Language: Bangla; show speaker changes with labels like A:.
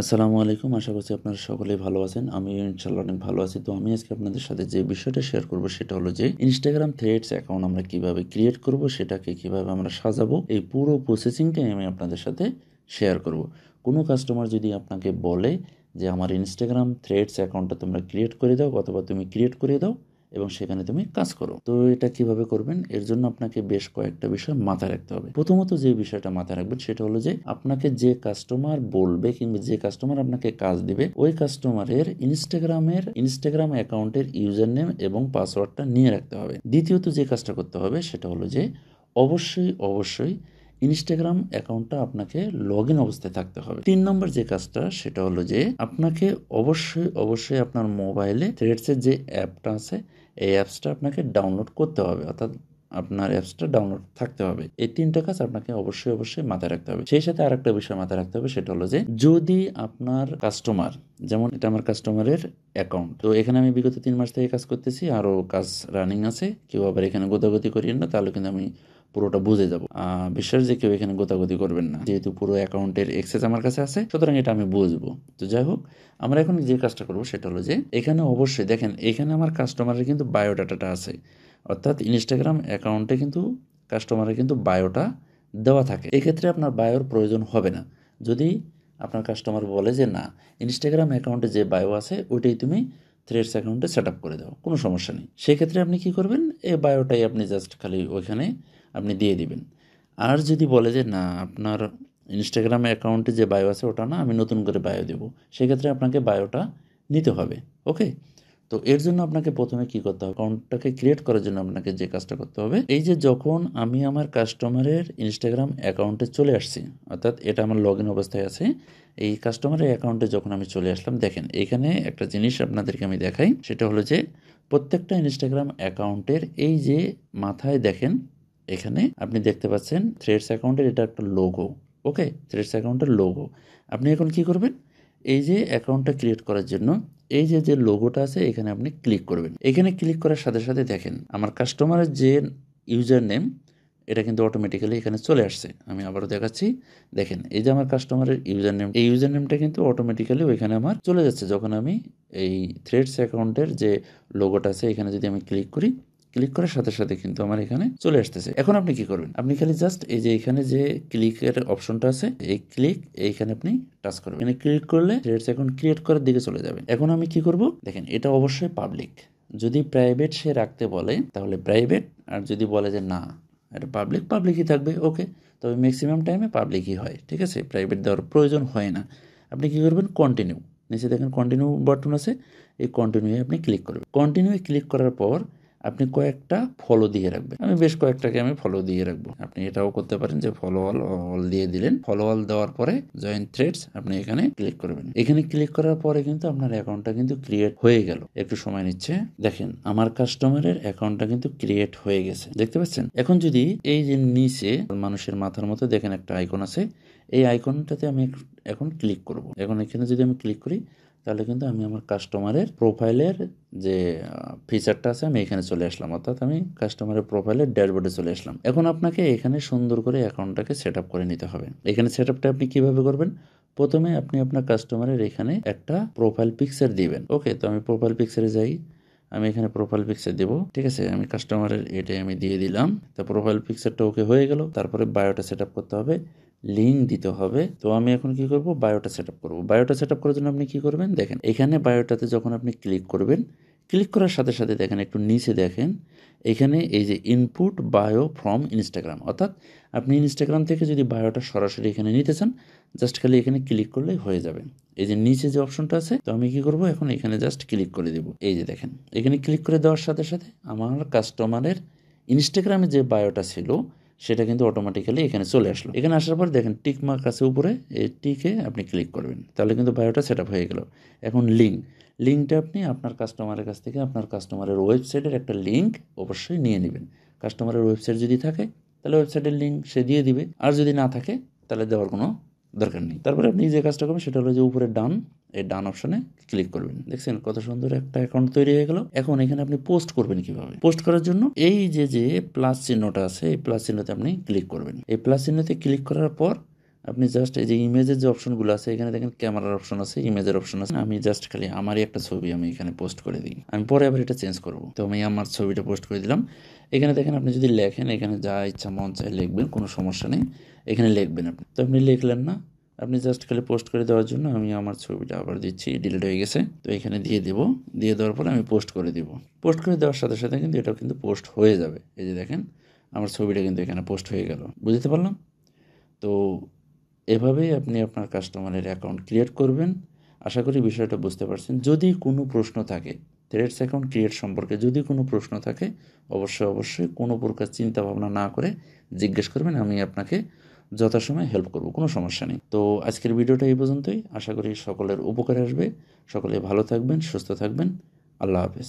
A: আসসালামু আলাইকুম। আশা করছি আপনারা সকলেই ভালো আছেন। আমিও ইনশাআল্লাহ অনেক ভালো আছি। তো আমি আজকে আপনাদের সাথে যে বিষয়টা শেয়ার করব সেটা হলো যে Instagram Threads অ্যাকাউন্ট আমরা কিভাবে ক্রিয়েট করব, সেটাকে কিভাবে আমরা সাজাবো, এই পুরো প্রসেসিংটাই আমি আপনাদের সাথে শেয়ার করব। কোনো কাস্টমার যদি আপনাকে বলে যে আমার Instagram Threads অ্যাকাউন্টটা তোমরা ক্রিয়েট করে দাও অথবা তুমি ক্রিয়েট করে দাও এবং সেখানে তুমি কাজ করো, তো এটা কিভাবে করবেন, এর জন্য আপনাকে বেশ কয়েকটা বিষয় মাথায় রাখতে হবে। প্রথমত যে বিষয়টা মাথায় রাখবেন সেটা হলো যে আপনাকে যে কাস্টমার বলবে কিংবা যে কাস্টমার আপনাকে কাজ দিবে ওই কাস্টমারের ইনস্টাগ্রাম অ্যাকাউন্টের ইউজার নেম এবং পাসওয়ার্ডটা নিয়ে রাখতে হবে। দ্বিতীয়ত যে কাজটা করতে হবে সেটা হলো যে অবশ্যই ইনস্টাগ্রাম অ্যাকাউন্টটা আপনাকে লগ ইন অবস্থায় থাকতে হবে। 3 নম্বর যে কাজটা সেটা হলো যে আপনাকে অবশ্যই আপনার মোবাইলে থ্রেডসের যে অ্যাপটা আছে এই অ্যাপসটা আপনাকে ডাউনলোড করতে হবে, অর্থাৎ আপনার অ্যাপসটা ডাউনলোড থাকতে হবে। এই 3টা কাজ আপনাকে অবশ্যই মাথায় রাখতে হবে। সেই সাথে আরেকটা বিষয় মাথায় রাখতে হবে সেটা হলো যে যদি আপনার কাস্টমার, যেমন এটা আমার কাস্টমারের অ্যাকাউন্ট, তো এখানে আমি বিগত 3 মাস থেকে কাজ করতেছি, আরও কাজ রানিং আছে। কেউ আবার এখানে গোতাগতি করিয়েন না, তাহলে কিন্তু আমি পুরোটা বুঝে যাব। বিশ্বাস যে কেউ এখানে গোতাগতি করবেন না, যেহেতু পুরো অ্যাকাউন্টের এক্সেস আমার কাছে আছে, সুতরাং এটা আমি বুঝবো। তো যাই হোক, আমরা এখন যে কাজটা করবো সেটা হলো যে এখানে অবশ্যই দেখেন, এখানে আমার কাস্টমারের কিন্তু বায়োডাটাটা আছে, অর্থাৎ ইনস্টাগ্রাম অ্যাকাউন্টে কিন্তু কাস্টমারের কিন্তু বায়োটা দেওয়া থাকে। এক্ষেত্রে আপনার বায়োর প্রয়োজন হবে না। যদি আপনার কাস্টমার বলে যে না, ইনস্টাগ্রাম অ্যাকাউন্টে যে বায়ো আছে ওইটাই তুমি থ্রেডস অ্যাকাউন্টে সেট আপ করে দাও, কোনো সমস্যা নেই। সেক্ষেত্রে আপনি কি করবেন, এই বায়োটাই আপনি জাস্ট খালি ওইখানে আপনি দিয়ে দিবেন। আর যদি বলে যে না, আপনার ইনস্টাগ্রাম অ্যাকাউন্টে যে বায়ো আছে ওটা না, আমি নতুন করে বায়ো দেবো, সেক্ষেত্রে আপনাকে বায়োটা নিতে হবে। ওকে, তো এর জন্য আপনাকে প্রথমে কি করতে হবে, অ্যাকাউন্টটাকে ক্রিয়েট করার জন্য আপনাকে যে কাজটা করতে হবে, এই যে যখন আমি আমার কাস্টমারের ইনস্টাগ্রাম অ্যাকাউন্টে চলে আসছি, অর্থাৎ এটা আমার লগ ইন অবস্থায় আছে, এই কাস্টমারের অ্যাকাউন্টে যখন আমি চলে আসলাম, দেখেন এখানে একটা জিনিস আপনাদেরকে আমি দেখাই, সেটা হলো যে প্রত্যেকটা ইনস্টাগ্রাম অ্যাকাউন্টের এই যে মাথায় দেখেন, এখানে আপনি দেখতে পাচ্ছেন থ্রেডস অ্যাকাউন্টের এটা একটা লোগো। ওকে, থ্রেডস অ্যাকাউন্টের লোগো। আপনি এখন কি করবেন, এই যে অ্যাকাউন্টটা ক্রিয়েট করার জন্য এই যে লোগোটা আছে এখানে আপনি ক্লিক করবেন। এখানে ক্লিক করার সাথে সাথে দেখেন আমার কাস্টমারের যে ইউজার নেম এটা কিন্তু অটোমেটিক্যালি এখানে চলে আসছে। আমি আবারও দেখাচ্ছি, দেখেন এই যে আমার কাস্টমারের ইউজার নেম, এই ইউজার নেমটা কিন্তু অটোমেটিক্যালি ওইখানে আমার চলে যাচ্ছে। যখন আমি এই থ্রেডস অ্যাকাউন্টের যে লোগোটা আছে এখানে যদি আমি ক্লিক করি, ক্লিক করার সাথে সাথে কিন্তু আমার এখানে চলে আসতেছে। এখন আপনি কি করবেন, আপনি খালি জাস্ট এই যে এখানে যে ক্লিকের অপশনটা আছে, এই ক্লিক এইখানে আপনি টাচ করবেন। এখানে ক্লিক করলে থ্রেডস অ্যাকাউন্ট ক্রিয়েট করার দিকে চলে যাবেন। এখন আমি কি করব, দেখেন এটা অবশ্যই পাবলিক। যদি প্রাইভেট সে রাখতে বলে তাহলে প্রাইভেট, আর যদি বলে যে না এটা পাবলিকই থাকবে, ওকে, তবে ম্যাক্সিমাম টাইমে পাবলিকই হয়। ঠিক আছে, প্রাইভেট দেওয়ার প্রয়োজন হয় না। আপনি কি করবেন, কন্টিনিউ, নিচে দেখেন কন্টিনিউ বাটন আছে, এই কন্টিনিউয়ে আপনি ক্লিক করবেন। কন্টিনিউয়ে ক্লিক করার পর আপনি কয়েকটা ফলো দিয়ে রাখবেন। আমি বেশ কয়েকটাকে আমি ফলো দিয়ে রাখবো। আপনি এটাও করতে পারেন যে ফলো অল দিয়ে দিলেন। ফলো অল দেওয়ার পরে জয়েন থ্রেডস আপনি এখানে ক্লিক করবেন। এখানে ক্লিক করার পরে কিন্তু আপনার অ্যাকাউন্টটা কিন্তু ক্রিয়েট হয়ে গেল। একটু সময় নিচ্ছে, দেখেন আমার কাস্টমারের অ্যাকাউন্টটা কিন্তু ক্রিয়েট হয়ে গেছে, দেখতে পাচ্ছেন। এখন যদি এই যে নিচে মানুষের মাথার মতো দেখেন একটা আইকন আছে, এই আইকনটাতে আমি এখন ক্লিক করব। এখন এখানে যদি আমি ক্লিক করি তাহলে কিন্তু আমি আমার কাস্টমারের প্রোফাইলের যে ফিচারটা আছে আমি এখানে চলে আসলাম, অর্থাৎ আমি কাস্টমারের প্রোফাইলের ড্যাশবোর্ডে চলে আসলাম। এখন আপনাকে এখানে সুন্দর করে অ্যাকাউন্টটাকে সেট আপ করে নিতে হবে। এখানে সেট আপটা আপনি কিভাবে করবেন, প্রথমে আপনি আপনার কাস্টমারের এখানে একটা প্রোফাইল পিকচার দিবেন। ওকে, তো আমি প্রোফাইল পিকচারে যাই, আমি এখানে প্রোফাইল পিকচার দেবো। ঠিক আছে, আমি কাস্টমারের এটাই আমি দিয়ে দিলাম। তো প্রোফাইল পিকচারটা ওকে হয়ে গেল। তারপরে বায়োটা সেট আপ করতে হবে, লিঙ্ক দিতে হবে। তো আমি এখন কি করব, বায়োটা সেট আপ করবো। বায়োটা সেট আপ করার জন্য আপনি কি করবেন, দেখেন এখানে বায়োটাতে যখন আপনি ক্লিক করবেন, ক্লিক করার সাথে সাথে দেখেন একটু নিচে দেখেন এখানে এই যে ইনপুট বায়ো ফ্রম ইনস্টাগ্রাম, অর্থাৎ আপনি ইনস্টাগ্রাম থেকে যদি বায়োটা সরাসরি এখানে নিতে চান, জাস্ট খালি এখানে ক্লিক করলেই হয়ে যাবে। এই যে নিচে যে অপশনটা আছে, তো আমি কি করব, এখন এখানে জাস্ট ক্লিক করে দেব। এই যে দেখেন এখানে ক্লিক করে দেওয়ার সাথে সাথে আমার কাস্টমারের ইনস্টাগ্রামে যে বায়োটা ছিল সেটা কিন্তু অটোমেটিক্যালি এখানে চলে আসলো। এখানে আসার পর দেখেন টিক মার্ক আছে উপরে, এই টিকে আপনি ক্লিক করবেন, তাহলে কিন্তু বায়োটা সেট আপ হয়ে গেল। এখন লিঙ্কটা আপনি আপনার কাস্টমারের কাছ থেকে আপনার কাস্টমারের ওয়েবসাইটের একটা লিঙ্ক অবশ্যই নিয়ে নেবেন। কাস্টমারের ওয়েবসাইট যদি থাকে তাহলে ওয়েবসাইটের লিঙ্ক সে দিয়ে দিবে, আর যদি না থাকে তাহলে দেওয়ার কোনো দরকার নেই। তারপরে আপনি যে কাজটা করবেন সেটা হলো যে উপরে ডান, এই ডান অপশনে ক্লিক করবেন। দেখছেন কত সুন্দর একটা অ্যাকাউন্ট তৈরি হয়ে গেল। এখন এখানে আপনি পোস্ট করবেন কিভাবে, পোস্ট করার জন্য এই যে প্লাস চিহ্নটা আছে, এই প্লাস চিহ্নতে আপনি ক্লিক করবেন। এই প্লাস চিহ্নতে ক্লিক করার পর আপনি জাস্ট এই যে ইমেজের যে অপশনগুলো আছে এখানে দেখেন ক্যামেরার অপশন আছে, ইমেজের অপশন আছে। আমি জাস্ট খালি আমারই একটা ছবি আমি এখানে পোস্ট করে দিই। আমি পরে আবার এটা চেঞ্জ করব। তো আমি আমার ছবিটা পোস্ট করে দিলাম। এখানে দেখেন আপনি যদি লেখেন, এখানে যা ইচ্ছা মন চায় লিখবেন, কোনো সমস্যা নেই। এখানে লিখবেন আপনি। তো আপনি লিখলেন না, আপনি জাস্ট খালি পোস্ট করে দেওয়ার জন্য আমি আমার ছবিটা আবার দিচ্ছি, ডিলিট হয়ে গেছে। তো এখানে দিয়ে দেবো, দিয়ে দেওয়ার পরে আমি পোস্ট করে দিব। পোস্ট করে দেওয়ার সাথে সাথে কিন্তু এটাও কিন্তু পোস্ট হয়ে যাবে। এই যে দেখেন আমার ছবিটা কিন্তু এখানে পোস্ট হয়ে গেল। বুঝতে পারলাম? তো এভাবেই আপনি আপনার কাস্টমারের অ্যাকাউন্ট ক্রিয়েট করবেন। আশা করি বিষয়টা বুঝতে পারছেন। যদি কোনো প্রশ্ন থাকে থ্রেডস অ্যাকাউন্ট ক্রিয়েট সম্পর্কে যদি কোনো প্রশ্ন থাকে অবশ্যই কোনো প্রকার চিন্তা ভাবনা না করে জিজ্ঞেস করবেন। আমি আপনাকে যথাসময়ে হেল্প করব, কোনো সমস্যা নেই। তো আজকের ভিডিওটা এই পর্যন্তই। আশা করি সকলের উপকারে আসবে। সকলে ভালো থাকবেন, সুস্থ থাকবেন। আল্লাহ হাফেজ।